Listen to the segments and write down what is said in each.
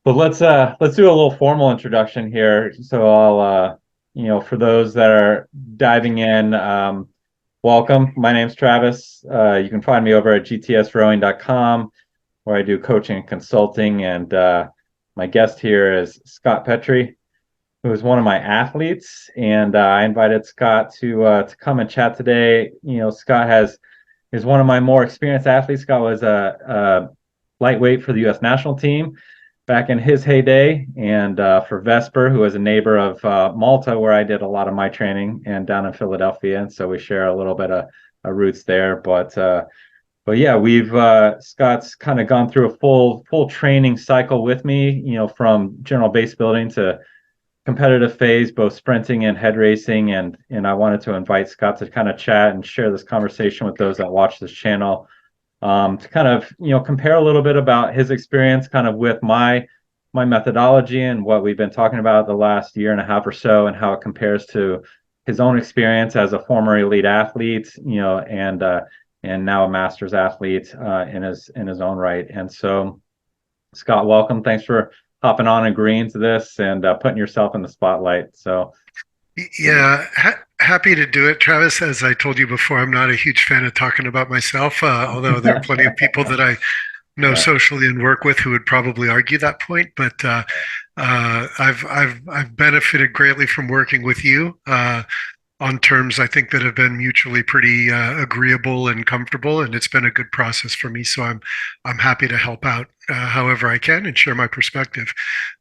But let's do a little formal introduction here. So for those that are diving in, welcome. My name's Travis. You can find me over at gtsrowing.com where I do coaching and consulting. And my guest here is Scott Petry, who is one of my athletes. And I invited Scott to come and chat today. Scott is one of my more experienced athletes. Scott was a lightweight for the U.S. national team back in his heyday, and for Vesper, who is a neighbor of Malta, where I did a lot of my training, and down in Philadelphia, and so we share a little bit of roots there. But yeah, we've Scott's kind of gone through a full training cycle with me, from general base building to competitive phase, both sprinting and head racing, and I wanted to invite Scott to kind of chat and share this conversation with those that watch this channel, to kind of compare a little bit about his experience kind of with my methodology and what we've been talking about the last year and a half or so, and how it compares to his own experience as a former elite athlete, and now a master's athlete in his own right. And so, Scott, welcome. Thanks for hopping on and agreeing to this and putting yourself in the spotlight. So Yeah, happy to do it, Travis. As I told you before, I'm not a huge fan of talking about myself, although there are plenty of people that I know yeah. socially and work with who would probably argue that point. But I've benefited greatly from working with you on terms I think that have been mutually pretty agreeable and comfortable, and it's been a good process for me. So I'm happy to help out however I can and share my perspective.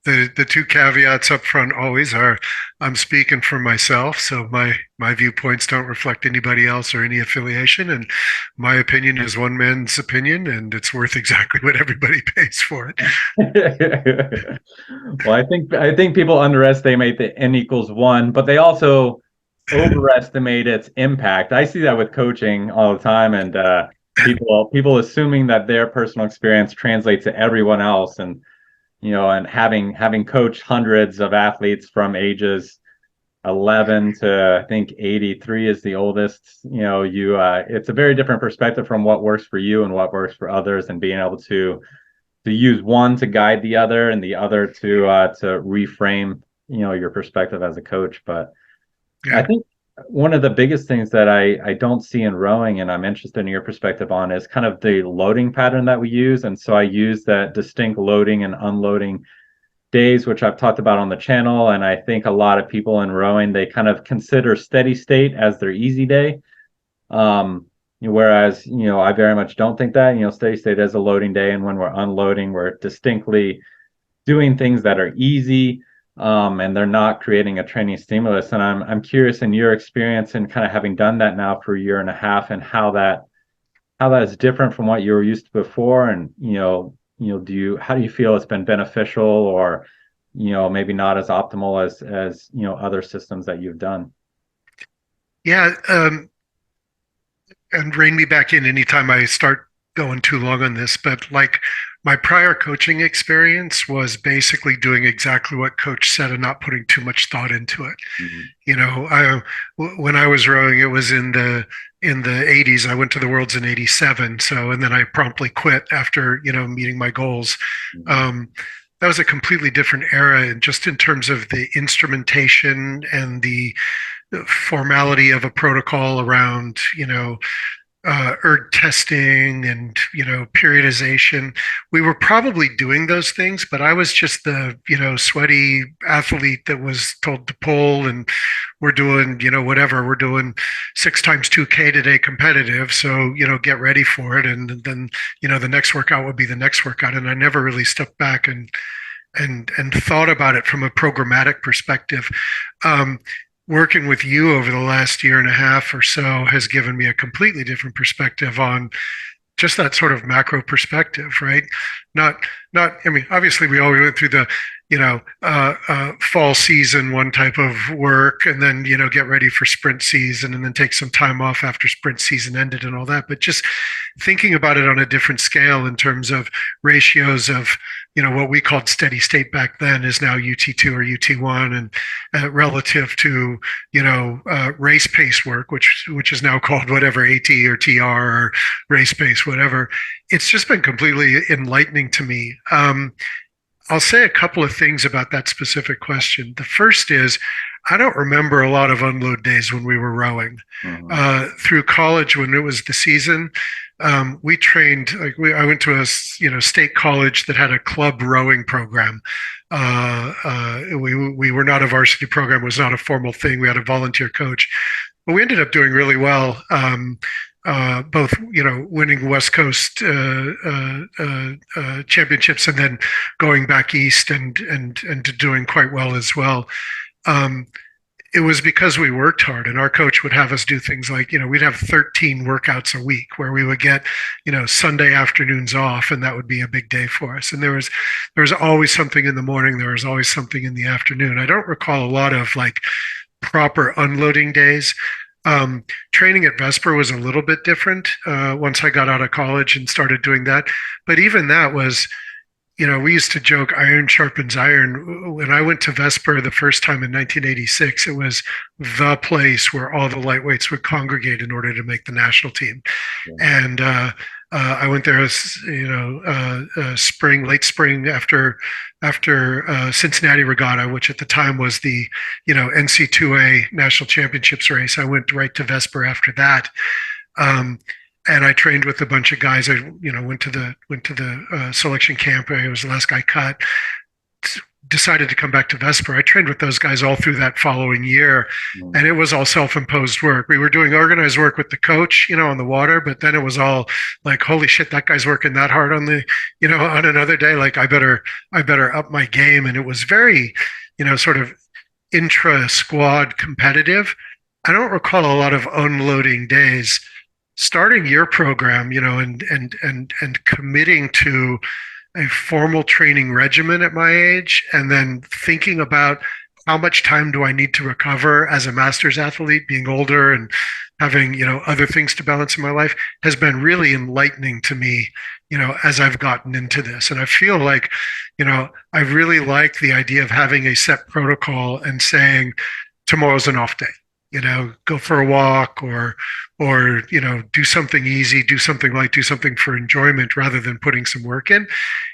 The two caveats up front always are I'm speaking for myself, so my viewpoints don't reflect anybody else or any affiliation, and my opinion is one man's opinion, and it's worth exactly what everybody pays for it. Well, I think people underestimate the n equals one, but they also overestimate its impact. I see that with coaching all the time, and people assuming that their personal experience translates to everyone else, and having coached hundreds of athletes from ages 11 to I think 83 is the oldest. It's a very different perspective from what works for you and what works for others, and being able to use one to guide the other and the other to reframe your perspective as a coach. But I Yeah. think one of the biggest things that I don't see in rowing, and I'm interested in your perspective on, is kind of the loading pattern that we use. And so I use that distinct loading and unloading days, which I've talked about on the channel. And I think a lot of people in rowing, they kind of consider steady state as their easy day. Whereas, I very much don't think that, steady state is a loading day. And when we're unloading, we're distinctly doing things that are easy, and they're not creating a training stimulus. And I'm curious in your experience and kind of having done that now for a year and a half, and how that is different from what you were used to before. And how do you feel it's been beneficial, or maybe not as optimal as other systems that you've done? Yeah, and rein me back in anytime I start going too long on this, but like my prior coaching experience was basically doing exactly what coach said and not putting too much thought into it. Mhm. When I was rowing, it was in the 80s. I went to the Worlds in 87. So, and then I promptly quit after, meeting my goals. Mhm. Um, that was a completely different era, and just in terms of the instrumentation and the formality of a protocol around, erg testing and periodization. We were probably doing those things, but I was just the sweaty athlete that was told to pull, and we're doing whatever we're doing 6 times 2K today competitive, so get ready for it, and then the next workout would be the next workout, and I never really stepped back and thought about it from a programmatic perspective. Um, Working with you over the last year and a half or so has given me a completely different perspective on just that sort of macro perspective, right? Not, I mean, obviously we all went through the, fall season, one type of work, and then, get ready for sprint season, and then take some time off after sprint season ended and all that. But just thinking about it on a different scale in terms of ratios of, what we called steady state back then is now UT2 or UT1, and relative to, race pace work, which is now called whatever, AT or TR or race pace, whatever. It's just been completely enlightening to me. I'll say a couple of things about that specific question. The first is, I don't remember a lot of unload days when we were rowing. Mhm. Through college, when it was the season, we trained. I went to a state college that had a club rowing program. We were not a varsity program; it was not a formal thing. We had a volunteer coach, but we ended up doing really well. Both winning West Coast championships and then going back east and doing quite well as well. Um, it was because we worked hard, and our coach would have us do things like, we'd have 13 workouts a week where we would get, Sunday afternoons off, and that would be a big day for us. And there was always something in the morning, there was always something in the afternoon. I don't recall a lot of like proper unloading days. Training at Vesper was a little bit different once I got out of college and started doing that. But even that was, we used to joke iron sharpens iron. When I went to Vesper the first time in 1986, it was the place where all the lightweights would congregate in order to make the national team. Yeah. And I went there as late spring after Cincinnati Regatta, which at the time was the NC2A national championships race. I went right to Vesper after that. And I trained with a bunch of guys. I went to the selection camp. I was the last guy cut. Decided to come back to Vesper. I trained with those guys all through that following year, and it was all self-imposed work. We were doing organized work with the coach, on the water, but then it was all like, holy shit, that guy's working that hard on on another day. Like I better up my game. And it was very, sort of intra-squad competitive. I don't recall a lot of unloading days. Starting your program, and committing to a formal training regimen at my age, and then thinking about how much time do I need to recover as a master's athlete, being older and having, other things to balance in my life, has been really enlightening to me, as I've gotten into this. And I feel like, I really like the idea of having a set protocol and saying, tomorrow's an off day. Go for a walk or do something easy, do something light, do something for enjoyment rather than putting some work in.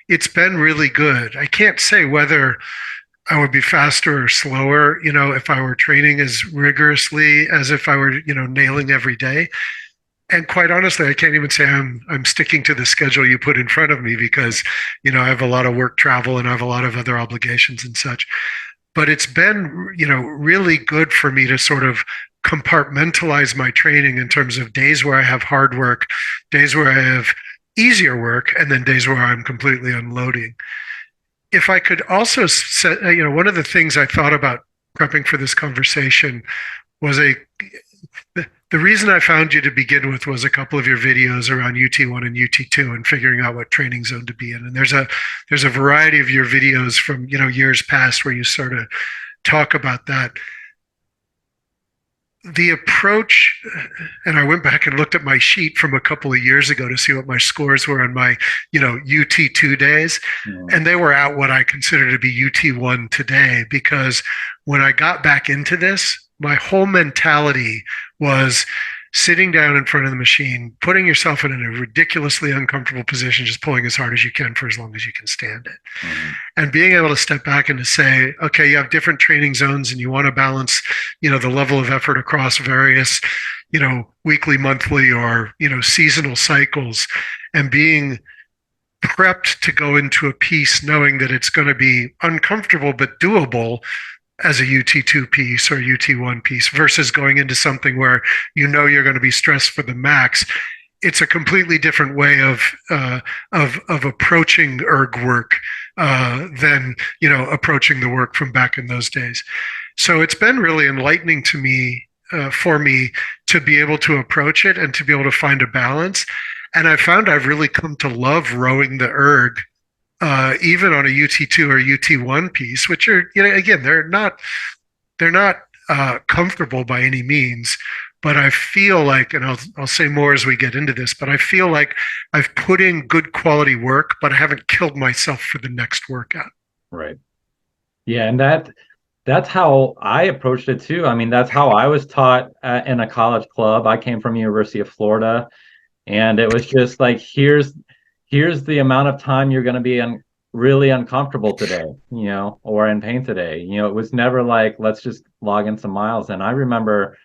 It's been really good. I can't say whether I would be faster or slower, if I were training as rigorously as if I were, nailing every day. And quite honestly, I can't even say I'm sticking to the schedule you put in front of me because, I have a lot of work travel and I have a lot of other obligations and such. But it's been, really good for me to sort of compartmentalize my training in terms of days where I have hard work, days where I have easier work, and then days where I'm completely unloading. If I could also set, one of the things I thought about prepping for this conversation was the reason I found you to begin with was a couple of your videos around UT1 and UT2 and figuring out what training zone to be in. And there's a variety of your videos from, years past where you sort of talk about that. The approach, and I went back and looked at my sheet from a couple of years ago to see what my scores were on my, UT2 days. And they were at what I consider to be UT1 today, because when I got back into this, my whole mentality was sitting down in front of the machine, putting yourself in a ridiculously uncomfortable position, just pulling as hard as you can for as long as you can stand it. And being able to step back and to say, okay, you have different training zones and you want to balance, the level of effort across various, weekly, monthly, or, seasonal cycles, and being prepped to go into a piece knowing that it's going to be uncomfortable but doable as a UT2 piece or UT1 piece versus going into something where you're going to be stressed for the max. It's a completely different way of approaching erg work than approaching the work from back in those days. So it's been really enlightening to me for me to be able to approach it and to be able to find a balance. And I found I've really come to love rowing the erg. Even on a UT2 or UT1 piece, which are, again, they're not comfortable by any means, but I feel like, and I'll say more as we get into this, but I feel like I've put in good quality work, but I haven't killed myself for the next workout. Right. Yeah, and that's how I approached it too. I mean, that's how I was taught in a college club. I came from University of Florida, and it was just like, here's the amount of time you're going to be really uncomfortable today, or in pain today. It was never like, let's just log in some miles. And I remember,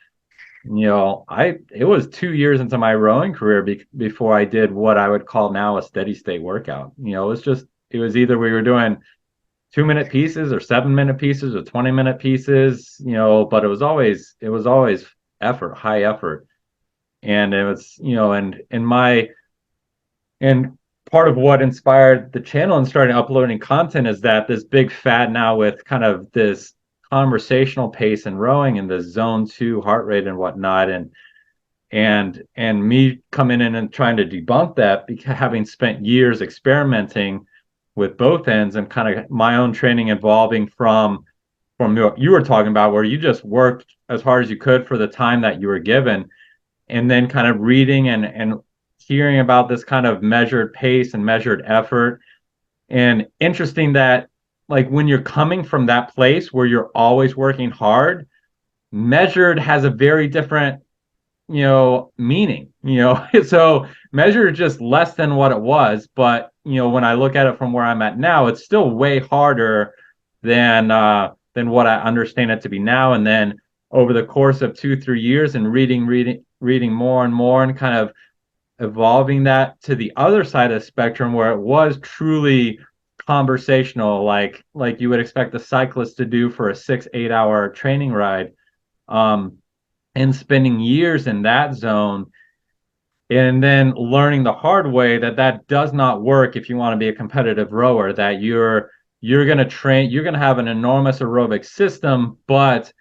it was 2 years into my rowing career before I did what I would call now a steady state workout. It was either we were doing 2 minute pieces or 7 minute pieces or 20 minute pieces, but it was always effort, high effort. And it was, and part of what inspired the channel and starting uploading content is that this big fad now with kind of this conversational pace and rowing and the zone 2 heart rate and whatnot. And me coming in and trying to debunk that, because having spent years experimenting with both ends and kind of my own training evolving from what you were talking about, where you just worked as hard as you could for the time that you were given, and then kind of reading and hearing about this kind of measured pace and measured effort. And interesting that, like, when you're coming from that place where you're always working hard, measured has a very different, meaning, so measured is just less than what it was. But, when I look at it from where I'm at now, it's still way harder than what I understand it to be now. And then over the course of 2, 3 years and reading more and more and kind of evolving that to the other side of the spectrum where it was truly conversational, like you would expect a cyclist to do for a 6, 8 hour training ride, and spending years in that zone, and then learning the hard way that that does not work if you want to be a competitive rower, that you're going to train, you're going to have an enormous aerobic system, but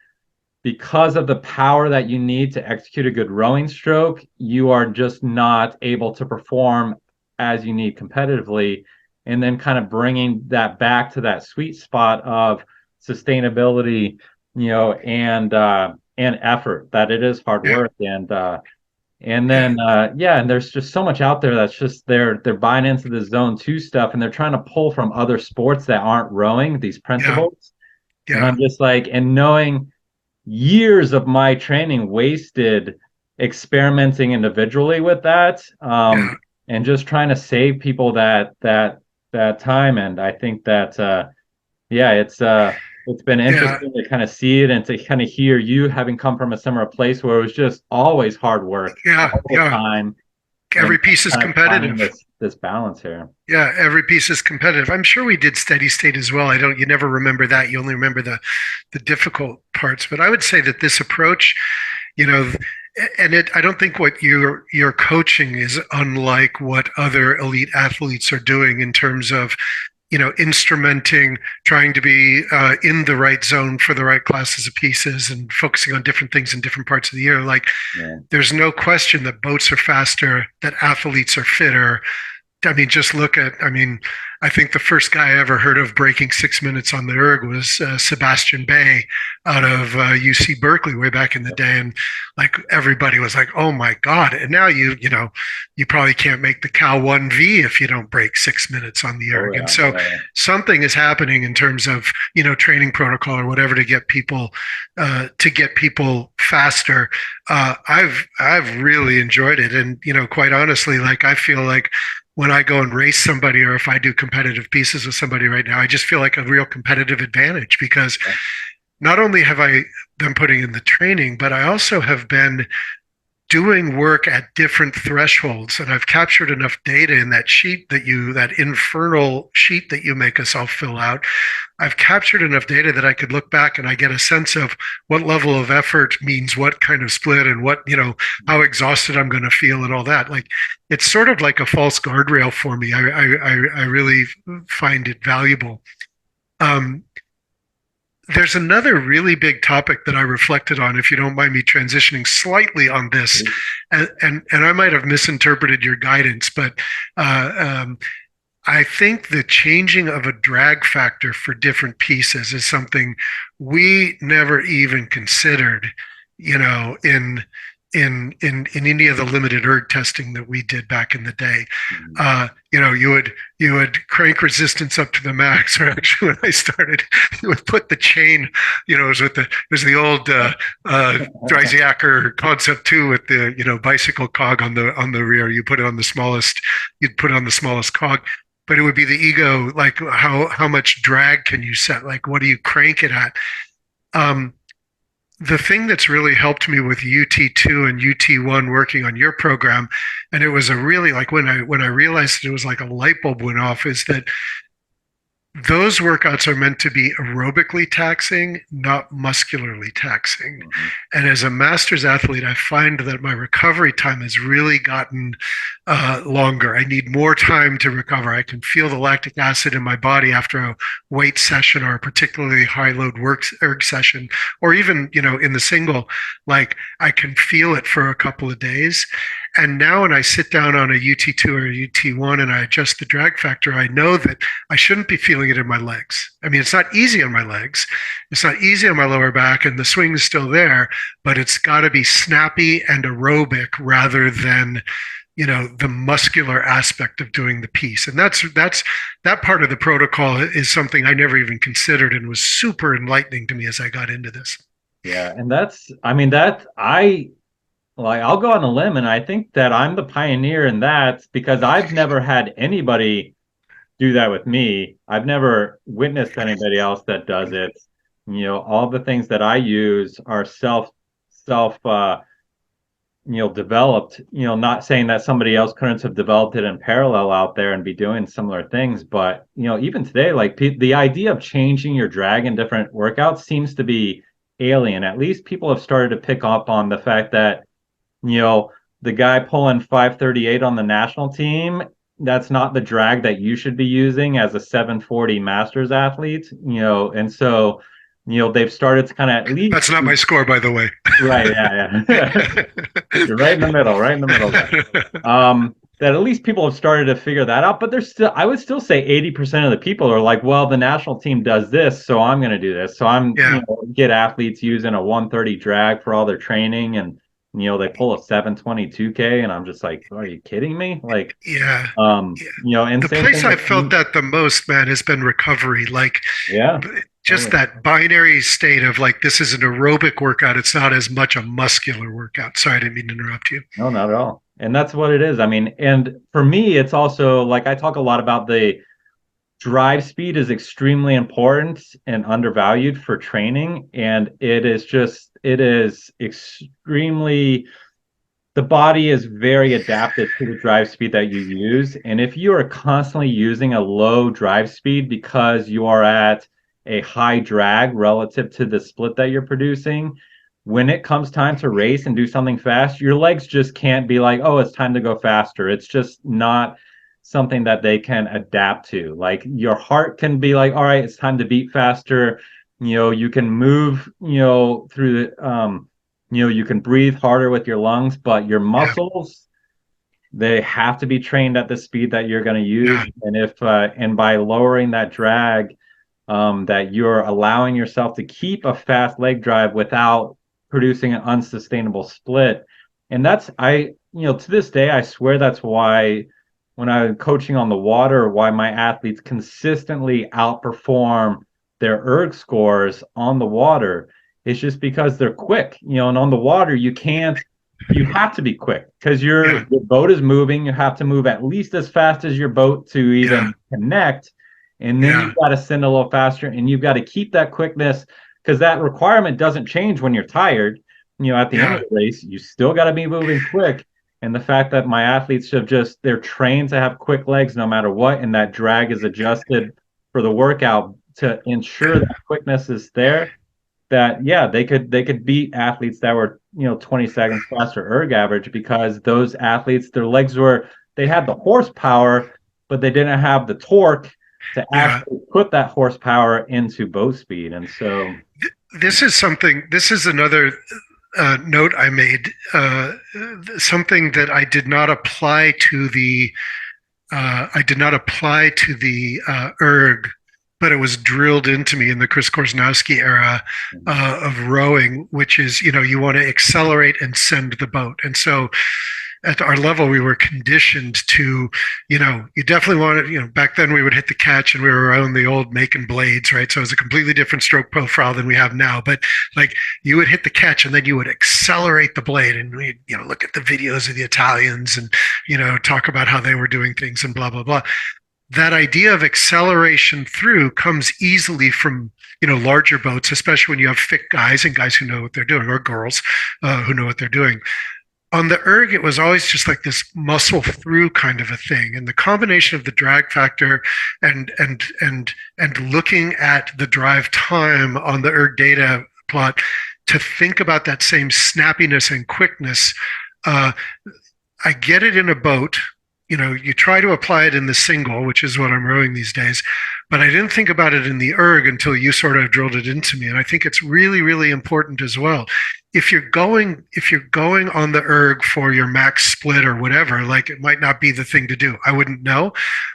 because of the power that you need to execute a good rowing stroke, you are just not able to perform as you need competitively. And then kind of bringing that back to that sweet spot of sustainability, and effort, that it is hard Yeah, work. And then yeah, and there's just so much out there that's just they're buying into the zone 2 stuff, and they're trying to pull from other sports that aren't rowing these yeah, principles. And yeah, I'm just like, and knowing years of my training wasted experimenting individually with that, yeah, and just trying to save people that time. And I think that yeah, it's been yeah, interesting to kind of see it and to kind of hear you having come from a similar place where it was just always hard work yeah, all the yeah. time, Every and piece is kind of finding competitive. this balance here. Yeah, every piece is competitive. I'm sure we did steady state as well. I don't, you never remember that. You only remember the difficult parts. But I would say that this approach, you know, and I don't think what you're coaching is unlike what other elite athletes are doing in terms of, instrumenting, trying to be in the right zone for the right classes of pieces and focusing on different things in different parts of the year. Like, Yeah. there's no question that boats are faster, that athletes are fitter. I mean, just look at, I think the first guy I ever heard of breaking 6 minutes on the erg was Sebastian Bay out of UC Berkeley way back in the day. And like everybody was like, oh my God. And now you probably can't make the Cal 1V if you don't break 6 minutes on the Oh erg. And yeah, so yeah. something is happening in terms of, training protocol or whatever to get people faster. I've really enjoyed it. And, quite honestly, like I feel like when I go and race somebody or if I do competitive pieces with somebody right now, I just feel like a real competitive advantage because Yeah. not only have I been putting in the training, but I also have been doing work at different thresholds. And I've captured enough data in that infernal sheet that you make us all fill out. I've captured enough data that I could look back and I get a sense of what level of effort means what kind of split and how exhausted I'm going to feel and all that. Like, it's sort of like a false guardrail for me. I really find it valuable. Um, there's another really big topic that I reflected on, if you don't mind me transitioning slightly on this, and I might have misinterpreted your guidance, but I think the changing of a drag factor for different pieces is something we never even considered, in any of the limited erg testing that we did back in the day. Mhm. You would crank resistance up to the max, or actually when I started, you would put the chain, it was the old Dreisiaker concept too, with the bicycle cog on the rear. You'd put it on the smallest cog. but it would be the ego, like how much drag can you set? Like what do you crank it at? Um, the thing that's really helped me with UT2 and UT1 working on your program, and it was a really like when I realized that it was like a light bulb went off, is that those workouts are meant to be aerobically taxing, not muscularly taxing. Mhm. And as a master's athlete, I find that my recovery time has really gotten longer. I need more time to recover. I can feel the lactic acid in my body after a weight session or a particularly high load work erg session, or even, in the single, like I can feel it for a couple of days. And now when I sit down on a UT2 or a UT1 and I adjust the drag factor, I know that I shouldn't be feeling it in my legs. I mean, it's not easy on my legs. It's not easy on my lower back, and the swing is still there, but it's got to be snappy and aerobic rather than, the muscular aspect of doing the piece. And that's that part of the protocol is something I never even considered and was super enlightening to me as I got into this. Yeah, and I mean, I'll go on a limb and I think that I'm the pioneer in that because I've never had anybody do that with me. I've never witnessed anybody else that does it. All the things that I use are self developed, not saying that somebody else couldn't have developed it in parallel out there and be doing similar things, but even today, like the idea of changing your drag in different workouts seems to be alien. At least people have started to pick up on the fact that you know, the guy pulling 538 on the national team, that's not the drag that you should be using as a 740 masters athlete, and so, they've started to kind of at least. That's not my score, by the way. Right, yeah. You're right in the middle, right in the middle there. That at least people have started to figure that out, but there's still, I would still say 80% of the people are like, well, the national team does this, so I'm going to do this. So I'm, Yeah. Get athletes using a 130 drag for all their training and, they pull a 722K and I'm just like, are you kidding me? Like, Yeah. and The same place thing I've with, felt that the most, man, has been recovery. Like yeah, just totally. that binary state of like, this is an aerobic workout. It's not as much a muscular workout. Sorry, I didn't mean to interrupt you. No, not at all. And that's what it is. I mean, and for me, it's also like I talk a lot about the drive speed is extremely important and undervalued for training. And it is extremely, the body is very adapted to the drive speed that you use. And if you are constantly using a low drive speed because you are at a high drag relative to the split that you're producing, when it comes time to race and do something fast, your legs just can't be like, oh, it's time to go faster. It's just not something that they can adapt to. Like your heart can be like, all right, it's time to beat faster. You can move, through the you can breathe harder with your lungs, but your Yeah. muscles, they have to be trained at the speed that you're going to use. Yeah. And if and by lowering that drag, that you're allowing yourself to keep a fast leg drive without producing an unsustainable split. And to this day, I swear that's why when I'm coaching on the water, why my athletes consistently outperform their erg scores on the water. It's just because they're quick, and on the water, you have to be quick because Yeah. your boat is moving. You have to move at least as fast as your boat to Yeah. even connect. And then Yeah. you've got to send a little faster and you've got to keep that quickness because that requirement doesn't change when you're tired. At the end of Yeah. the race, you still got to be moving quick. And the fact that my athletes they're trained to have quick legs no matter what, and that drag is adjusted for the workout to ensure that quickness is there, that yeah, they could beat athletes that were 20 seconds faster erg average because those athletes, their legs they had the horsepower, but they didn't have the torque to Yeah. actually put that horsepower into boat speed. And so This is another note I made, something that I did not apply to the erg, but it was drilled into me in the Chris Korsnowski era of rowing, which is, you want to accelerate and send the boat. And so at our level, we were conditioned to, you definitely wanted, back then we would hit the catch and we were around the old making blades, right? So it was a completely different stroke profile than we have now. But like you would hit the catch and then you would accelerate the blade and we, look at the videos of the Italians and, talk about how they were doing things and blah, blah, blah. that idea of acceleration through comes easily from larger boats, especially when you have fit guys and guys who know what they're doing, or girls who know what they're doing. On the erg, it was always just like this muscle through kind of a thing, and the combination of the drag factor and looking at the drive time on the erg data plot to think about that same snappiness and quickness. I get it in a boat. You try to apply it in the single, which is what I'm rowing these days, but I didn't think about it in the erg until you sort of drilled it into me. And I think it's really, really important as well. If you're going on the erg for your max split or whatever, like, it might not be the thing to do. I wouldn't know.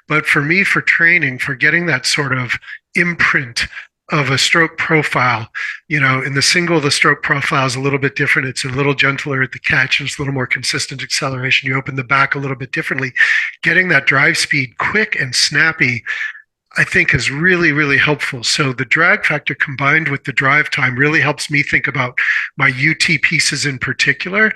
But for me, for training, for getting that sort of imprint of a stroke profile. In the single, the stroke profile is a little bit different. It's a little gentler at the catch, and it's a little more consistent acceleration. You open the back a little bit differently. Getting that drive speed quick and snappy, I think, is really, really helpful. So the drag factor combined with the drive time really helps me think about my UT pieces in particular.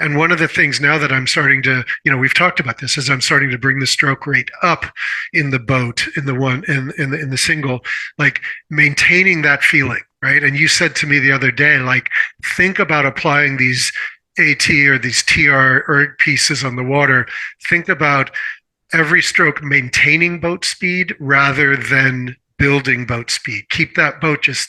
And one of the things now that I'm starting to, we've talked about this, is I'm starting to bring the stroke rate up in the boat, in the single, like maintaining that feeling, right? And you said to me the other day, like, think about applying these AT or these TR erg pieces on the water. Think about every stroke maintaining boat speed rather than building boat speed. Keep that boat just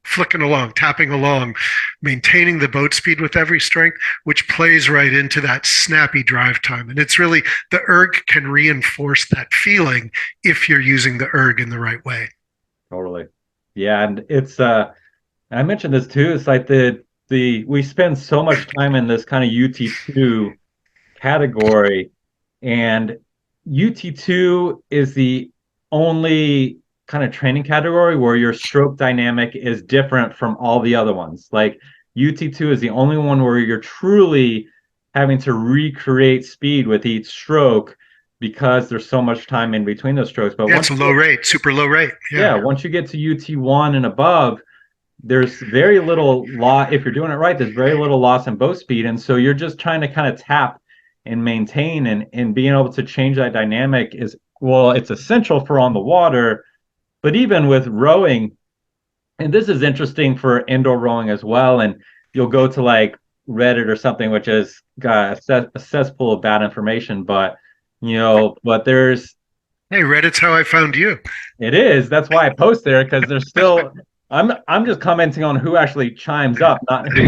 flicking along, tapping along, maintaining the boat speed with every strength, which plays right into that snappy drive time. And it's really, the erg can reinforce that feeling if you're using the erg in the right way. Totally. Yeah, and it's I mentioned this too. It's like we spend so much time in this kind of UT2 category, and UT2 is the only kind of training category where your stroke dynamic is different from all the other ones. Like, UT2 is the only one where you're truly having to recreate speed with each stroke because there's so much time in between those strokes. But it's a low rate, super low rate. Yeah, once you get to UT1 and above, there's very little loss. If you're doing it right, there's very little loss in boat speed. And so you're just trying to kind of tap and maintain, and being able to change that dynamic is, well, it's essential for on the water. But even with rowing, and this is interesting for indoor rowing as well, and you'll go to like Reddit or something, which has got a cesspool of bad information, but there's, hey, Reddit's how I found you. It is. That's why I post there, because there's still, I'm just commenting on who actually chimes up, not who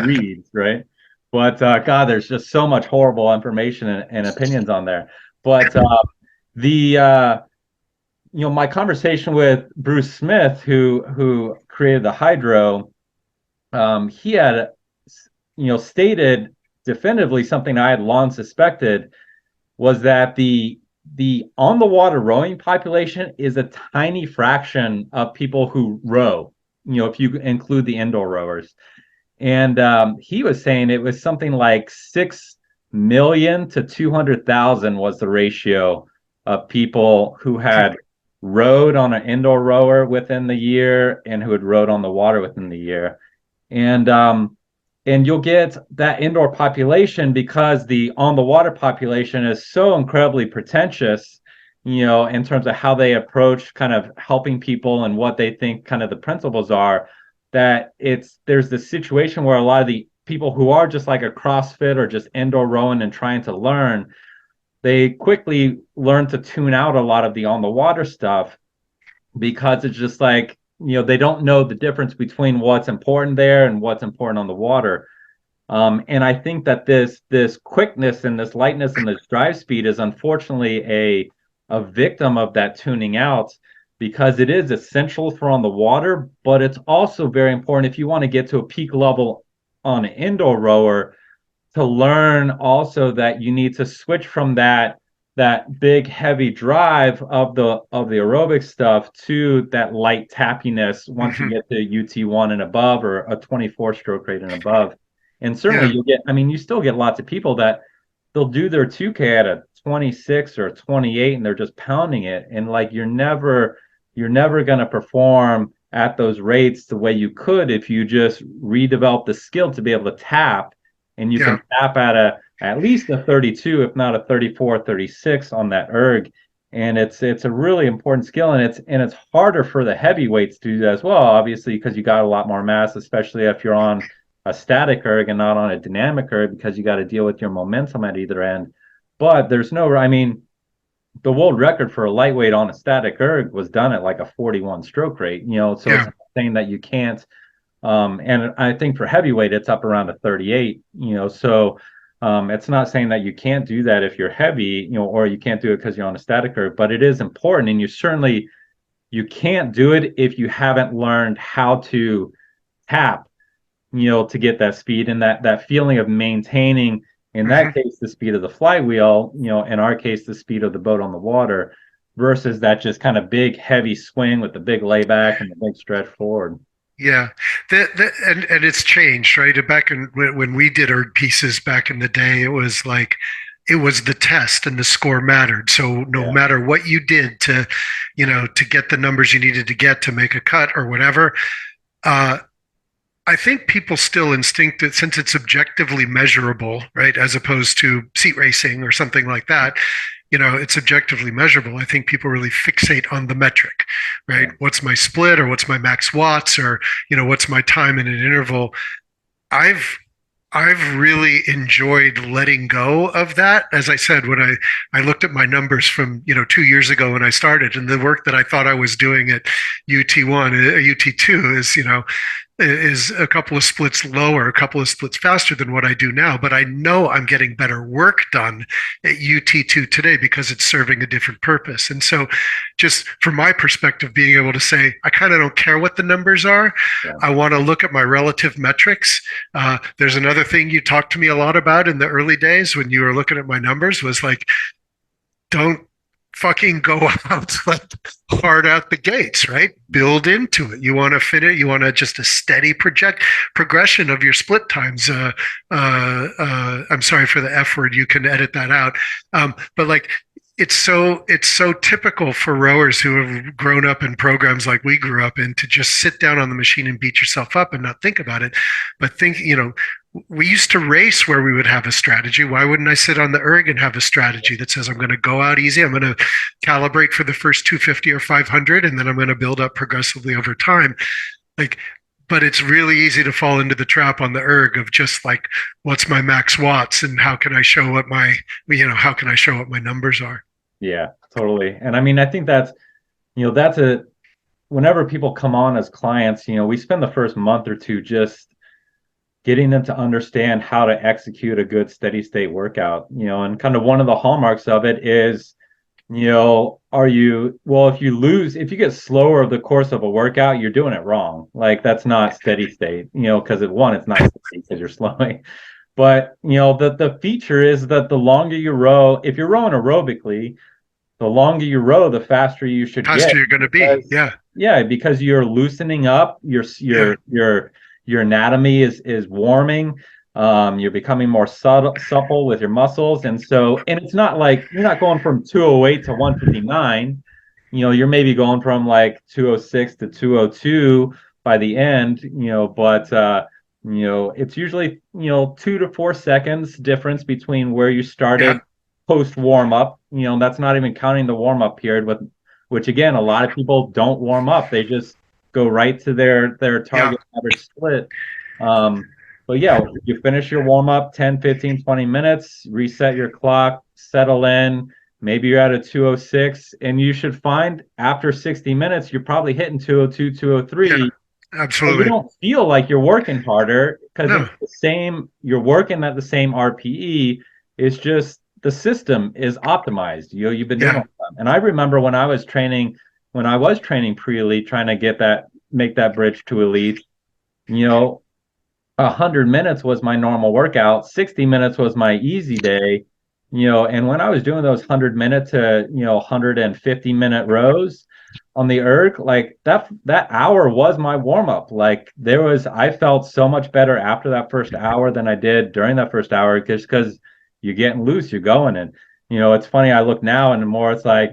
reads, right? But God, there's just so much horrible information and opinions on there. But my conversation with Bruce Smith, who created the Hydro, he had stated definitively something I had long suspected, was that the on the water rowing population is a tiny fraction of people who row, if you include the indoor rowers. And he was saying it was something like 6 million to 200,000 was the ratio of people who had rowed on an indoor rower within the year and who had rowed on the water within the year. And you'll get that indoor population because the on the water population is so incredibly pretentious, in terms of how they approach kind of helping people and what they think kind of the principles are, that there's this situation where a lot of the people who are just like a CrossFit or just indoor rowing and trying to learn, they quickly learn to tune out a lot of the on the water stuff, because it's just like, they don't know the difference between what's important there and what's important on the water. And I think that this quickness and this lightness and this drive speed is unfortunately a victim of that tuning out, because it is essential for on the water, but it's also very important if you want to get to a peak level on an indoor rower, to learn also that you need to switch from that big heavy drive of the aerobic stuff to that light tappiness once you get to UT1 and above, or a 24 stroke rate and above. And certainly you still get lots of people that they'll do their 2K at a 26 or 28 and they're just pounding it, and like you're never going to perform at those rates the way you could if you just redevelop the skill to be able to tap, and you can tap at least a 32, if not a 34, 36 on that erg. And it's a really important skill, and it's harder for the heavyweights to do that as well, obviously, because you got a lot more mass, especially if you're on a static erg and not on a dynamic erg, because you got to deal with your momentum at either end. But there's no, I mean, the world record for a lightweight on a static erg was done at like a 41 stroke rate, so it's Yeah. not saying that you can't. And I think for heavyweight, it's up around a 38, so it's not saying that you can't do that if you're heavy, or you can't do it because you're on a static erg, but it is important. And you can't do it if you haven't learned how to tap, to get that speed and that feeling of maintaining, in that Hmm. case, the speed of the flywheel, in our case, the speed of the boat on the water, versus that just kind of big, heavy swing with the big layback and the big stretch forward. Yeah, and it's changed, right? Back in when we did our pieces back in the day, it was like it was the test and the score mattered. So no Yeah. matter what you did to get the numbers you needed to get to make a cut or whatever, uh, I think people still instinct it since it's objectively measurable, right? As opposed to seat racing or something like that. It's objectively measurable. I think people really fixate on the metric, right? Yeah. What's my split or what's my max watts or, what's my time in an interval? I've I've really enjoyed letting go of that. As I said, when I looked at my numbers from 2 years ago when I started, and the work that I thought I was doing at UT1, UT2 is a couple of splits lower, a couple of splits faster than what I do now. But I know I'm getting better work done at UT2 today because it's serving a different purpose. And so, just from my perspective, being able to say, I kind of don't care what the numbers are. Yeah. I want to look at my relative metrics. There's another thing you talked to me a lot about in the early days when you were looking at my numbers was like, don't fucking go out like hard out the gates, right? Build into it. You want to fit it. You want to just a steady progression of your split times. I'm sorry for the F word. You can edit that out. But like it's so typical for rowers who have grown up in programs like we grew up in to just sit down on the machine and beat yourself up and not think about it, but think, we used to race where we would have a strategy. Why wouldn't I sit on the erg and have a strategy that says I'm going to go out easy, I'm going to calibrate for the first 250 or 500, and then I'm going to build up progressively over time? Like, but it's really easy to fall into the trap on the erg of just like, what's my max watts and how can I show what my numbers are? Yeah, totally. And I mean, I think that's whenever people come on as clients, we spend the first month or two just getting them to understand how to execute a good steady state workout, and kind of one of the hallmarks of it is, if you get slower over the course of a workout, you're doing it wrong. Like that's not steady state, because it's not steady because you're slowing. But the feature is that the longer you row, if you're rowing aerobically, the longer you row, the faster you should get. Faster you're going to be. Because, Yeah. yeah, because you're loosening up, Yeah. your anatomy is warming. You're becoming more supple with your muscles, and it's not like you're not going from 208 to 159. You're maybe going from like 206 to 202 by the end. But it's usually 2 to 4 seconds difference between where you Yeah. started post warm up. That's not even counting the warm up period, which again, a lot of people don't warm up. They just go right to their Yeah. target average split. But yeah, you finish your warm up 10, 15, 20 minutes, reset your clock, settle in. Maybe you're at a 206, and you should find after 60 minutes, you're probably hitting 202, Yeah. 203. And you Absolutely. don't feel like you're working harder because No. it's the same, you're working at the same RPE. It's just the system is optimized. You've been doing Yeah. it. And I remember when I was training pre-elite, trying to make that bridge to elite, you know, 100 minutes was my normal workout, 60 minutes was my easy day, and when I was doing those 100 minute to 150-minute rows on the erg, like that hour was my warm-up. Like I felt so much better after that first hour than I did during that first hour, just because you're getting loose, you're going. And it's funny, I look now and the more it's like,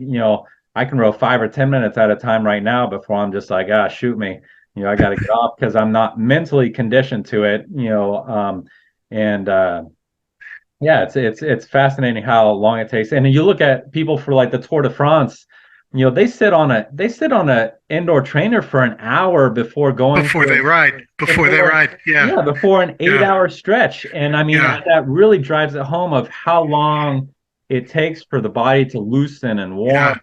I can row 5 or 10 minutes at a time right now before I'm just like, shoot me. I got to get off because I'm not mentally conditioned to it, and Yeah, it's fascinating how long it takes. And you look at people for like the Tour de France, they sit on a indoor trainer for an hour before going for Before they before ride. Yeah. yeah, before an eight Yeah. hour stretch. And I mean Yeah. that really drives it home of how long it takes for the body to loosen and warm Yeah.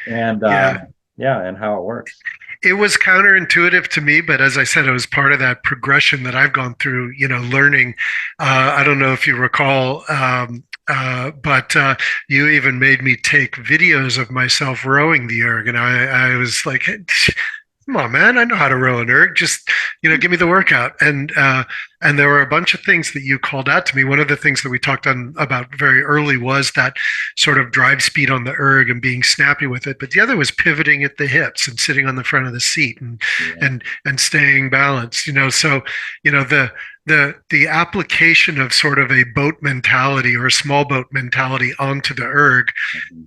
and Yeah. yeah, and how it works. It was counterintuitive to me, but as I said, it was part of that progression that I've gone through, learning. I don't know if you recall, but you even made me take videos of myself rowing the erg. And I was like, come on, man, I know how to row an erg. Just, give me the workout. And there were a bunch of things that you called out to me. One of the things that we talked on about very early was that sort of drive speed on the erg and being snappy with it. But the other was pivoting at the hips and sitting on the front of the seat and Yeah. and staying balanced. So the application of sort of a boat mentality or a small boat mentality onto the erg,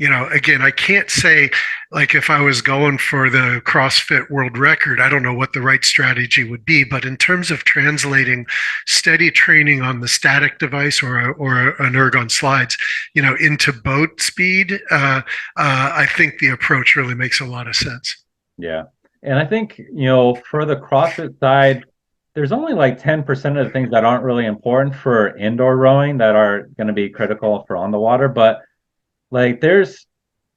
Mhm. again, I can't say like if I was going for the CrossFit world record, I don't know what the right strategy would be. But in terms of translating steady training on the static device or an erg on slides, into boat speed, I think the approach really makes a lot of sense. Yeah. And I think, for the CrossFit side, there's only like 10% of the things that aren't really important for indoor rowing that are going to be critical for on the water. But like there's,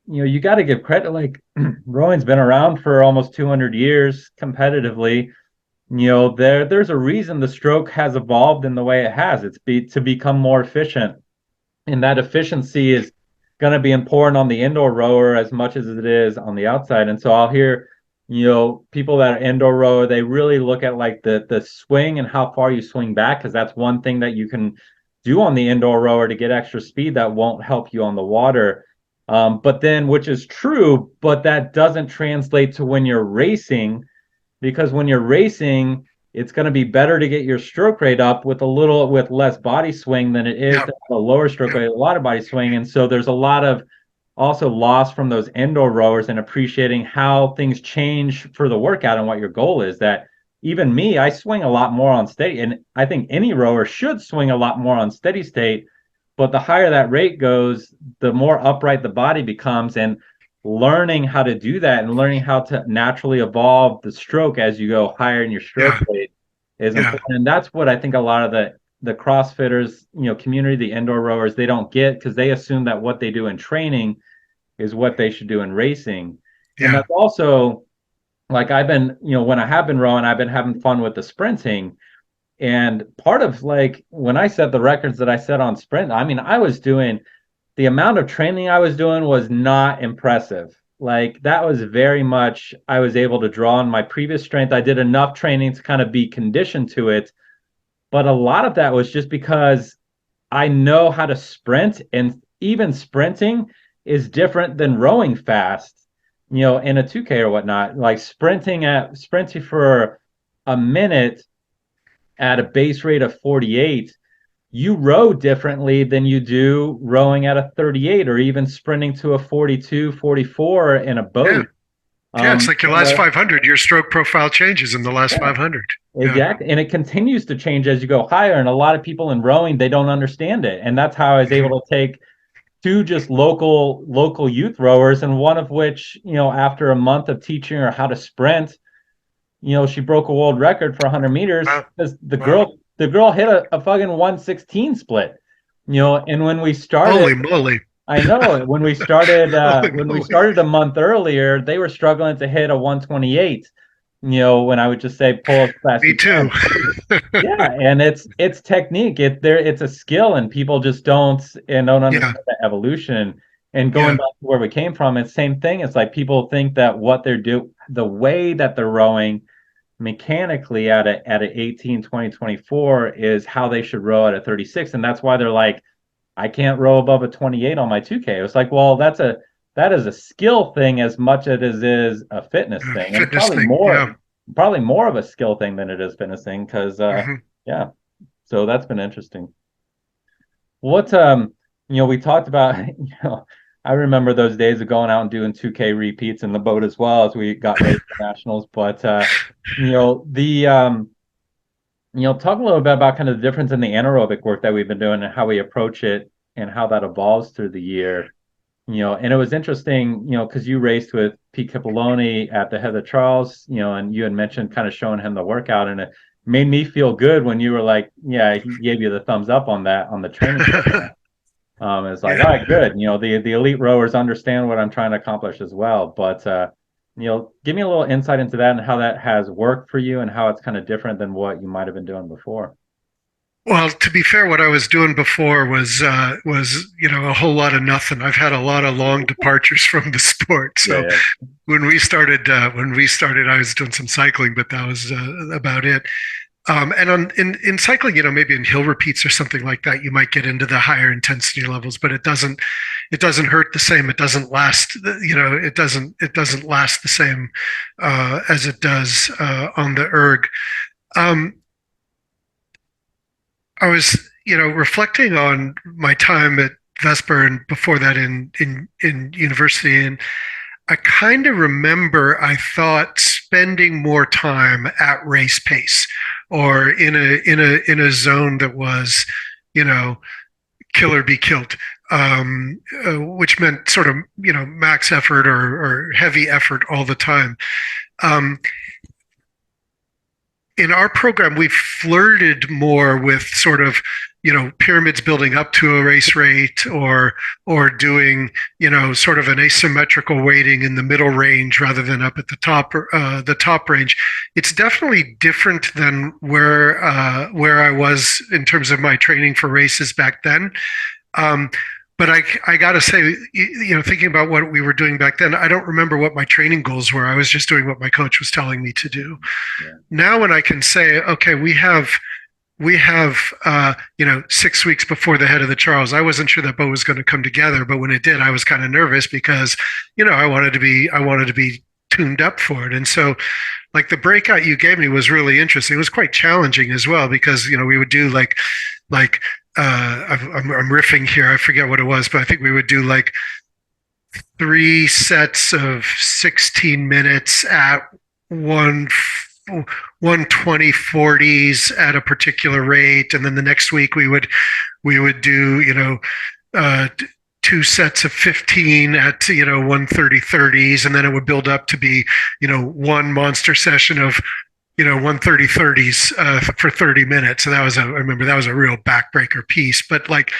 you got to give credit. Like rowing's been around for almost 200 years competitively. There's a reason the stroke has evolved in the way it has. To become more efficient. And that efficiency is going to be important on the indoor rower as much as it is on the outside. And so I'll hear, people that are indoor rower, they really look at like the swing and how far you swing back, because that's one thing that you can do on the indoor rower to get extra speed that won't help you on the water. But then, which is true, but that doesn't translate to when you're racing, because when you're racing, it's going to be better to get your stroke rate up with less body swing than it is Yeah, to have a lower stroke yeah, rate, a lot of body swing. And so there's a lot of also loss from those indoor rowers and appreciating how things change for the workout and what your goal is. That even me, I swing a lot more on steady, and I think any rower should swing a lot more on steady state. But the higher that rate goes, the more upright the body becomes. And learning how to do that and learning how to naturally evolve the stroke as you go higher in your stroke yeah, rate is yeah, important. And that's what I think a lot of the CrossFitters, community, the indoor rowers, they don't get, because they assume that what they do in training is what they should do in racing. And yeah. that's also like I've been, when I have been rowing, I've been having fun with the sprinting. And part of like when I set the records that I set on sprint, I mean, I was doing the amount of training I was doing was not impressive. Like that was very much, I was able to draw on my previous strength. I did enough training to kind of be conditioned to it. But a lot of that was just because I know how to sprint, and even sprinting is different than rowing fast, in a 2K or whatnot. Like sprinting for a minute at a base rate of 48, you row differently than you do rowing at a 38 or even sprinting to a 42, 44 in a Yeah. boat. Yeah, it's like your last So 500, your stroke profile changes in the last yeah, 500. Yeah. exactly. And it continues to change as you go higher. And a lot of people in rowing, they don't understand it. And that's how I was Mhm. able to take two just local youth rowers, and one of which, after a month of teaching her how to sprint, she broke a world record for 100 meters Wow. because Wow. the girl hit a fucking 116 split. And when we started, Holy moly. I know Holy when we moly. started a month earlier, they were struggling to hit a 128. When I would just say pull as fast as Me you too. can. Yeah, and it's technique. It's a skill, and people just don't Yeah. understand the evolution. And going Yeah. back to where we came from, it's same thing. It's like people think that the way that they're rowing mechanically at a 18, 20, 24 is how they should row at a 36. And that's why they're like, I can't row above a 28 on my 2K. It's like, well, that is a skill thing as much as it is a fitness Yeah. thing, and Fitness thing. Yeah. probably more of a skill thing than it is fitness thing. Because Hmm. yeah, so that's been interesting. What we talked about, I remember those days of going out and doing 2K repeats in the boat as well as we got ready for nationals. But the talk a little bit about kind of the difference in the anaerobic work that we've been doing and how we approach it and how that evolves through the year. And it was interesting, because you raced with Pete Cipollone at the Heather Charles, and you had mentioned kind of showing him the workout, and it made me feel good when you were like, yeah, he gave you the thumbs up on that on the training program. It's like, all Yeah. right, good. The elite rowers understand what I'm trying to accomplish as well. But give me a little insight into that and how that has worked for you and how it's kind of different than what you might have been doing before. Well, to be fair, what I was doing before was a whole lot of nothing. I've had a lot of long departures from the sport. Yeah, So yeah, when we started, I was doing some cycling, but that was about it. And in cycling, maybe in hill repeats or something like that, you might get into the higher intensity levels, but it doesn't hurt the same. It doesn't last, it doesn't last the same as it does on the erg. Um, I was, reflecting on my time at Vesper and before that in university, and I kind of remember I thought spending more time at race pace or in a zone that was, you know, kill or be killed, which meant sort of max effort or heavy effort all the time. Um, in our program, we flirted more with sort of pyramids building up to a race rate, or doing sort of an asymmetrical weighting in the middle range rather than up at the top range. It's definitely different than where I was in terms of my training for races back then. Um, but I got to say, thinking about what we were doing back then, I don't remember what my training goals were. I was just doing what my coach was telling me to do. yeah, Now, when I can say, okay, we have 6 weeks before the head of the Charles, I wasn't sure that boat was going to come together, but when it did, I was kind of nervous because I wanted to be tuned up for it. And so, like, the breakout you gave me was really interesting. It was quite challenging as well because we would do like I'm riffing here. I forget what it was, but I think we would do like 3 sets of 16 minutes at one 120 40s at a particular rate, and then the next week we would do 2 sets of 15 at 130 30s, and then it would build up to be one monster session of 130 30s for 30 minutes. And I remember that was a real backbreaker piece, but like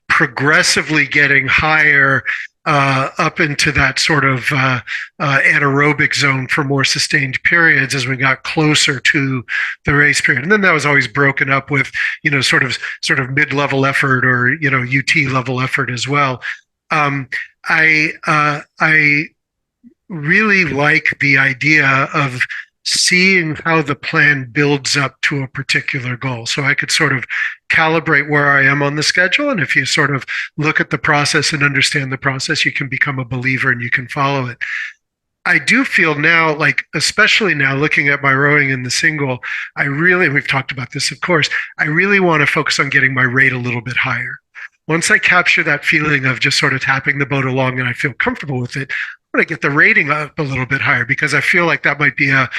progressively getting higher up into that sort of anaerobic zone for more sustained periods as we got closer to the race period. And then that was always broken up with sort of mid-level effort or UT level effort as well. I really like the idea of seeing how the plan builds up to a particular goal. So I could sort of calibrate where I am on the schedule. And if you sort of look at the process and understand the process, you can become a believer and you can follow it. I do feel now, like, especially now looking at my rowing in the single, we've talked about this, of course, I really want to focus on getting my rate a little bit higher. Once I capture that feeling of just sort of tapping the boat along and I feel comfortable with it, I want to get the rating up a little bit higher because I feel like that might be a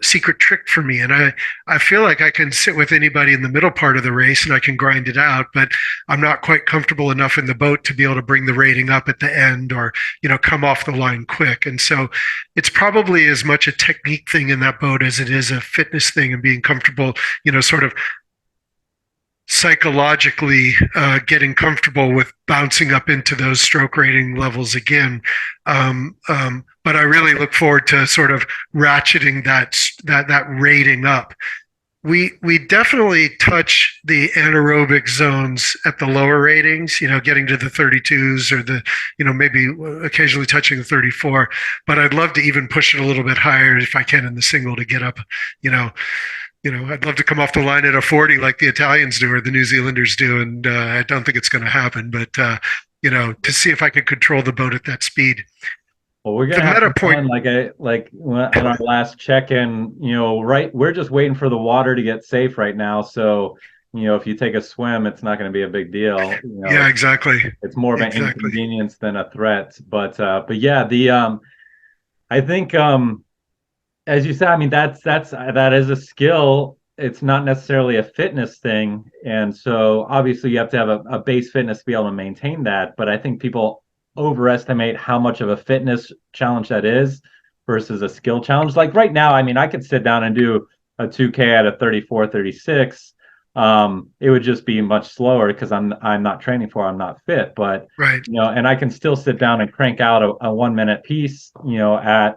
secret trick for me. And I feel like I can sit with anybody in the middle part of the race and I can grind it out, but I'm not quite comfortable enough in the boat to be able to bring the rating up at the end or, come off the line quick. And so it's probably as much a technique thing in that boat as it is a fitness thing and being comfortable, sort of psychologically getting comfortable with bouncing up into those stroke rating levels again. But I really look forward to sort of ratcheting that rating up. We definitely touch the anaerobic zones at the lower ratings, getting to the 32s or the, maybe occasionally touching the 34. But I'd love to even push it a little bit higher if I can in the single to get up, I'd love to come off the line at a 40 like the Italians do or the New Zealanders do. And I don't think it's going to happen, but, to see if I can control the boat at that speed. well, we're gonna The have meta some point, fun. On our last check-in, right, we're just waiting for the water to get safe right now. So, if you take a swim, it's not going to be a big deal. yeah, exactly. It's more of an Exactly. inconvenience than a threat. But yeah, I think as you said, I mean that is a skill it's not necessarily a fitness thing. And so obviously you have to have a base fitness to be able to maintain that. But I think people overestimate how much of a fitness challenge that is versus a skill challenge. Like right now, I mean, I could sit down and do a 2K at a 34, 36. It would just be much slower because I'm not training for it, I'm not fit. But Right. and I can still sit down and crank out a 1 minute piece, at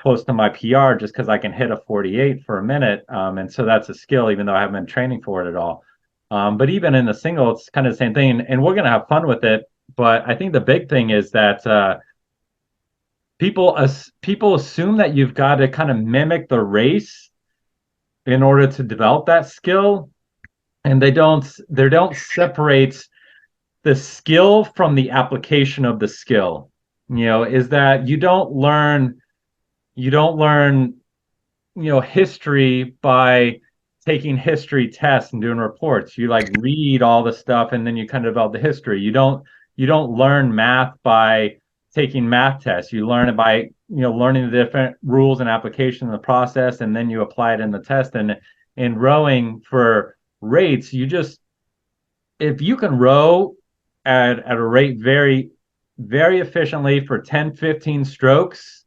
close to my PR just because I can hit a 48 for a minute. And so that's a skill, even though I haven't been training for it at all. But even in the single, it's kind of the same thing. And we're going to have fun with it. But I think the big thing is that people assume that you've got to kind of mimic the race in order to develop that skill. And they don't separate the skill from the application of the skill. Is that you don't learn history by taking history tests and doing reports. You like read all the stuff and then you kind of develop the history. You don't learn math by taking math tests. You learn it by learning the different rules and application of the process, and then you apply it in the test. And in rowing for rates, if you can row at a rate very, very efficiently for 10, 15 strokes,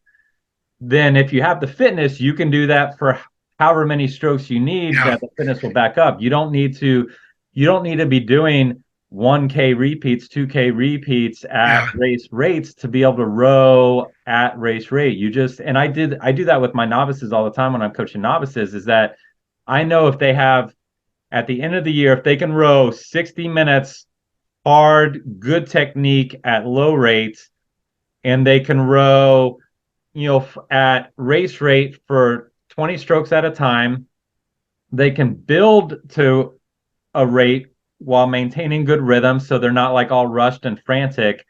then if you have the fitness, you can do that for however many strokes you need Yeah. that the fitness will back up. You don't need to be doing 1K repeats, 2K repeats at Yeah. race rates to be able to row at race rate. And I do that with my novices all the time when I'm coaching novices, is that I know if they have at the end of the year, if they can row 60 minutes hard, good technique at low rates, and they can row, at race rate for 20 strokes at a time, they can build to a rate while maintaining good rhythm so they're not like all rushed and frantic.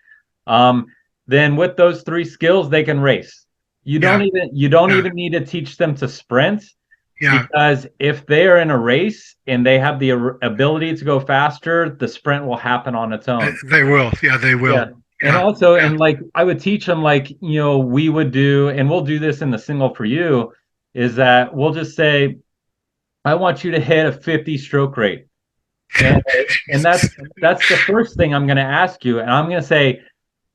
Um, then with those three skills, they can race. You don't Yeah. even you don't Yeah. even need to teach them to sprint, Yeah. because if they are in a race and they have the ability to go faster, the sprint will happen on its own. They will. Yeah, they Yeah. will. And Yeah. also, Yeah. and like I would teach them, like, we would do, and we'll do this in the single for you, is that we'll just say, I want you to hit a 50 stroke rate. And and Jesus. that's the first thing I'm going to ask you. And I'm going to say,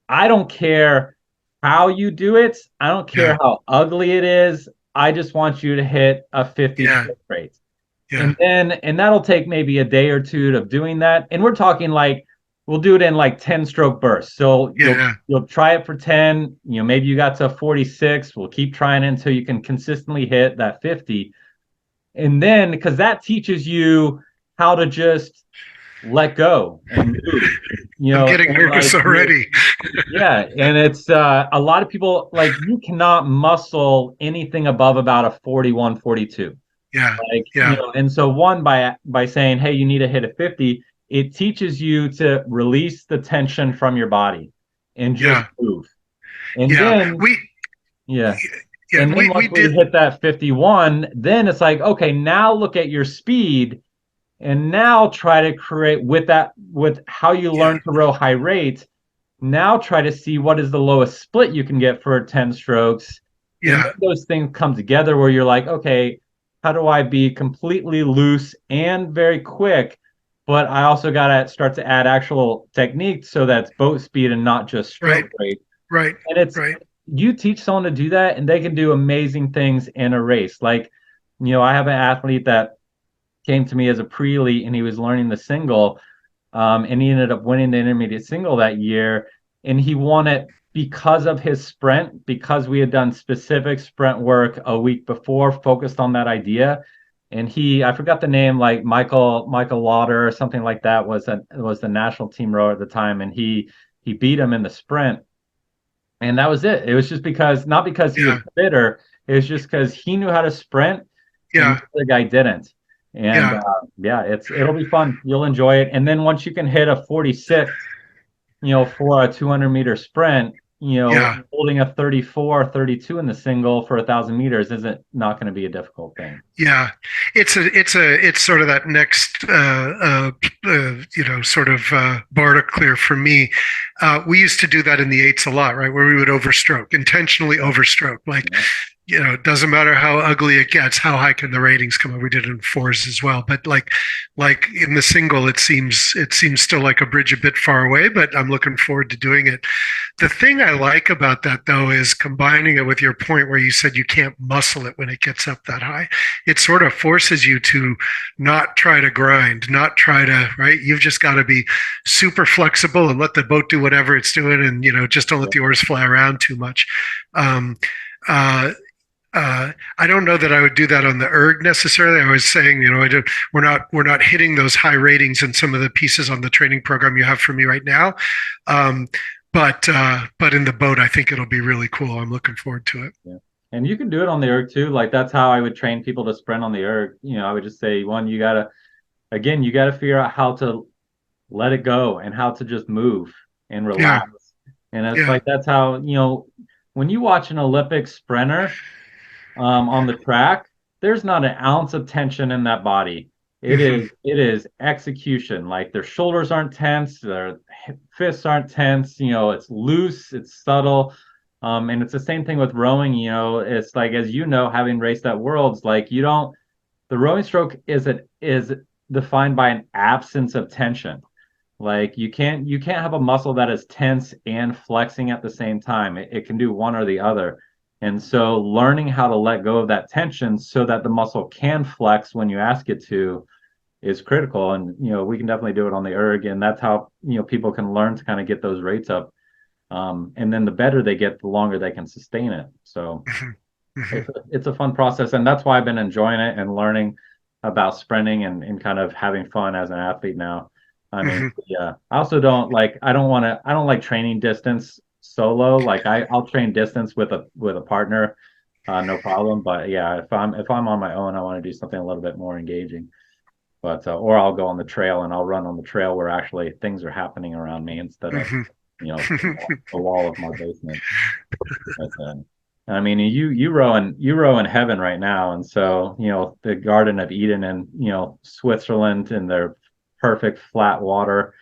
I don't care how you do it. I don't care Yeah. how ugly it is. I just want you to hit a 50 Yeah. stroke rate. Yeah. And that'll take maybe a day or two of doing that. And we're talking like we'll do it in like 10 stroke bursts. So you'll Yeah. you'll try it for 10, maybe you got to 46. We'll keep trying it until you can consistently hit that 50. And then because that teaches you how to just let go and move. I'm getting And nervous like already. yeah, and it's a lot of people, like, you cannot muscle anything above about a 41, 42. Yeah. Like, Yeah. and so one, by saying, hey, you need to hit a 50, it teaches you to release the tension from your body and just Yeah. move. And Yeah. then, Yeah. yeah. And then We once we did. hit that 51, then it's like, okay, now look at your speed and now try to create with how you Yeah. learn to row high rate. Now try to see what is the lowest split you can get for 10 strokes. And Yeah. then those things come together where you're like, okay, how do I be completely loose and very quick? But I also got to start to add actual technique so that's boat speed and not just Right. stroke rate. Right. And it's Right. you teach someone to do that and they can do amazing things in a race. Like, I have an athlete that came to me as a pre-elite and he was learning the single, and he ended up winning the intermediate single that year. And he won it because of his sprint, because we had done specific sprint work a week before, focused on that idea. And I forgot the name, like Michael Lauder or something like that, was the national team rower at the time, and he beat him in the sprint. And that was it. It was just not because he was Yeah. fitter. It was just because he knew how to sprint and the Yeah. other guy didn't. And Yeah. yeah, it'll be fun. You'll enjoy it. And then once you can hit a 46, for a 200-meter sprint, Yeah. holding a 34, 32 in the single for 1,000 meters isn't not going to be a difficult thing. Yeah, it's sort of that next sort of bar to clear for me. We used to do that in the eights a lot, right? Where we would overstroke, intentionally overstroke, like Yeah. it doesn't matter how ugly it gets, how high can the ratings come up? We did it in fours as well, but like in the single, it seems still like a bridge a bit far away, but I'm looking forward to doing it. The thing I like about that though is combining it with your point where you said you can't muscle it when it gets up that high. It sort of forces you to not try to grind, not try to, right? You've just got to be super flexible and let the boat do whatever it's doing, and just don't let the oars fly around too much. Um, uh, I don't know that I would do that on the erg necessarily. I was saying, we're not hitting those high ratings in some of the pieces on the training program you have for me right now. Um, but in the boat, I think it'll be really cool. I'm looking forward to it. Yeah. And you can do it on the erg too. Like that's how I would train people to sprint on the erg. I would just say, one, you gotta figure out how to let it go and how to just move and Yeah, relax. And it's yeah, like that's how, when you watch an Olympic sprinter on the track, there's not an ounce of tension in that body. It hmm, is it is execution. Like their shoulders aren't tense, their fists aren't tense. It's loose, it's subtle. And it's the same thing with rowing. It's like, as having raced at Worlds, like you don't the rowing stroke is defined by an absence of tension. Like you can't have a muscle that is tense and flexing at the same time. It can do one or the other. And so learning how to let go of that tension so that the muscle can flex when you ask it to is critical. And we can definitely do it on the erg, and that's how people can learn to kind of get those rates up. And then the better they get, the longer they can sustain it. So hmm, hmm, it's a fun process, and that's why I've been enjoying it and learning about sprinting and kind of having fun as an athlete now. I mean, hmm. yeah. I don't like training distance solo. Like I'll train distance with a partner, no problem. But yeah, if I'm on my own, I want to do something a little bit more engaging. But or I'll go on the trail and I'll run on the trail where actually things are happening around me instead of Hmm. the wall of my basement. But I mean, you row in heaven right now, and so the Garden of Eden in Switzerland and their perfect flat water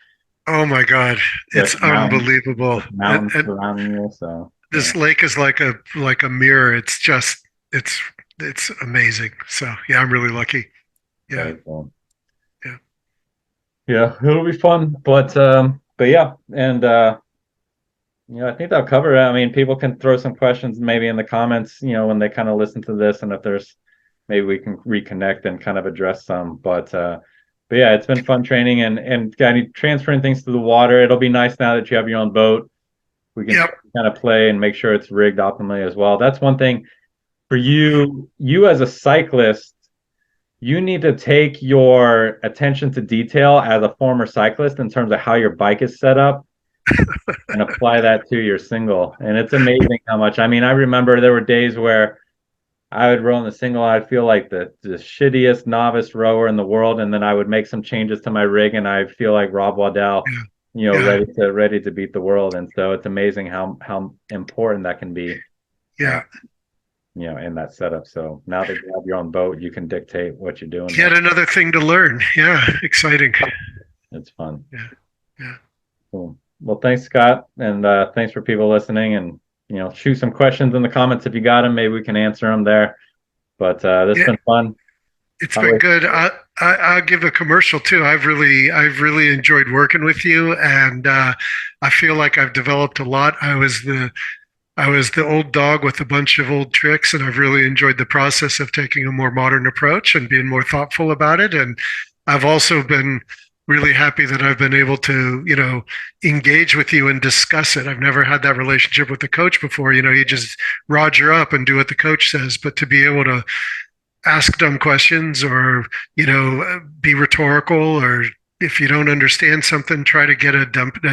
Oh my God, with it's mountains unbelievable. with And, mountains and surrounding you. So yeah, this lake is like a mirror. It's it's amazing. So yeah, I'm really lucky. Yeah, very cool. yeah, Yeah, it'll be fun. But yeah, and I think that'll cover it. I mean, people can throw some questions maybe in the comments, when they kind of listen to this, and if there's maybe we can reconnect and kind of address some. But yeah, it's been fun training and kind of transferring things to the water. It'll be nice now that you have your own boat. We can yep, kind of play and make sure it's rigged optimally as well. That's one thing for you as a cyclist. You need to take your attention to detail as a former cyclist in terms of how your bike is set up and apply that to your single. And it's amazing how much. I mean, I remember there were days where I would row in the single. I'd feel like the shittiest novice rower in the world, and then I would make some changes to my rig, and I feel like Rob Waddell, yeah, yeah, ready to beat the world. And so it's amazing how important that can be, uh, yeah. in that setup. So now that you have your own boat, you can dictate what you're doing Yet there. another thing to learn. Yeah, exciting. It's fun. Yeah, yeah, Cool. Well, thanks, Scott, and thanks for people listening. And shoot some questions in the comments if you got them. Maybe we can answer them there. But this has yeah. been fun. It's been Always. good. I'll give a commercial too. I've really enjoyed working with you, and I feel like I've developed a lot. I was the old dog with a bunch of old tricks, and I've really enjoyed the process of taking a more modern approach and being more thoughtful about it. And I've also been really happy that I've been able to, engage with you and discuss it. I've never had that relationship with the coach before. You just roger up and do what the coach says, but to be able to ask dumb questions or be rhetorical, or if you don't understand something, try to get a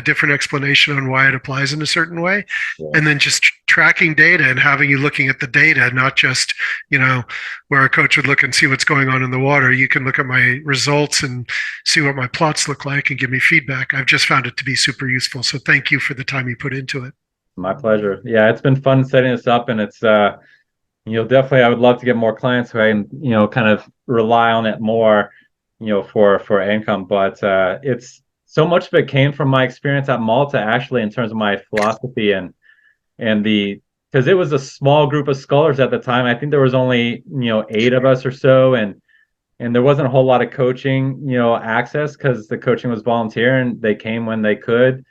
different explanation on why it applies in a certain way, Yeah. and then just tracking data and having you looking at the data, not just where a coach would look and see what's going on in the water. You can look at my results and see what my plots look like and give me feedback. I've just found it to be super useful, so thank you for the time you put into it. My pleasure. Yeah, it's been fun setting this up, and it's definitely I would love to get more clients who I can kind of rely on it more, for income. But it's so much of it came from my experience at Malta, actually, in terms of my philosophy and the because it was a small group of scullers at the time. I think there was only, 8 of us or so, and there wasn't a whole lot of coaching, access because the coaching was volunteer and they came when they could.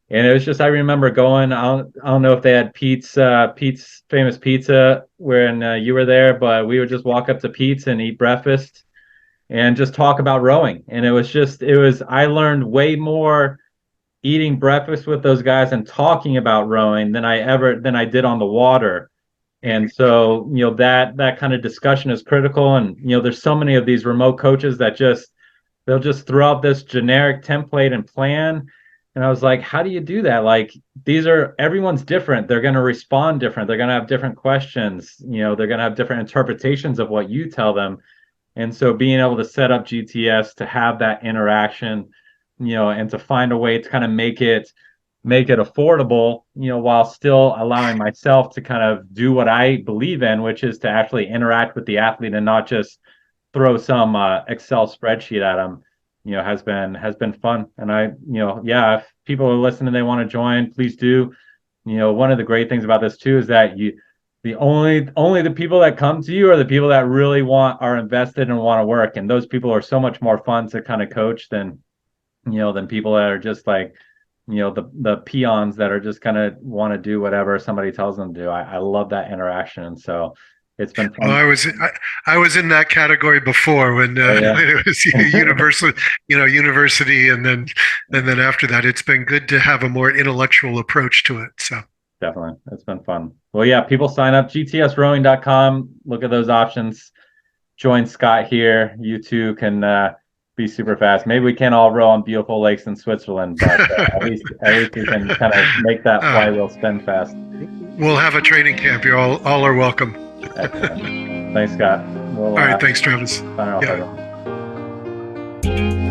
And it was just, I remember going, I don't know if they had Pete's famous pizza when you were there, but we would just walk up to Pete's and eat breakfast and just talk about rowing. And I learned way more eating breakfast with those guys and talking about rowing than I did on the water. And so, that kind of discussion is critical. And, there's so many of these remote coaches that they'll just throw out this generic template and plan. And I was like, how do you do that? Like, everyone's different. They're going to respond different. They're going to have different questions. They're going to have different interpretations of what you tell them. And so being able to set up GTS to have that interaction, and to find a way to kind of make it affordable, while still allowing myself to kind of do what I believe in, which is to actually interact with the athlete and not just throw some Excel spreadsheet at them, has been fun. And yeah, if people are listening, they want to join, please do. One of the great things about this too is that the only the people that come to you are the people that really are invested and want to work. And those people are so much more fun to kind of coach than people that are just like, the peons that are just kind of want to do whatever somebody tells them to do. I love that interaction. So it's been fun. Well, I was in that category before when, when it was university, and then after that, it's been good to have a more intellectual approach to it. So definitely, it's been fun. Well, yeah, people sign up gtsrowing.com. Look at those options. Join Scott here. You too can be super fast. Maybe we can't all row on beautiful lakes in Switzerland, but at least we can kind of make that flywheel spin fast. We'll have a training camp. You all are welcome. Excellent. Thanks, Scott. All right, thanks, Travis. Sign off, Yeah. everyone.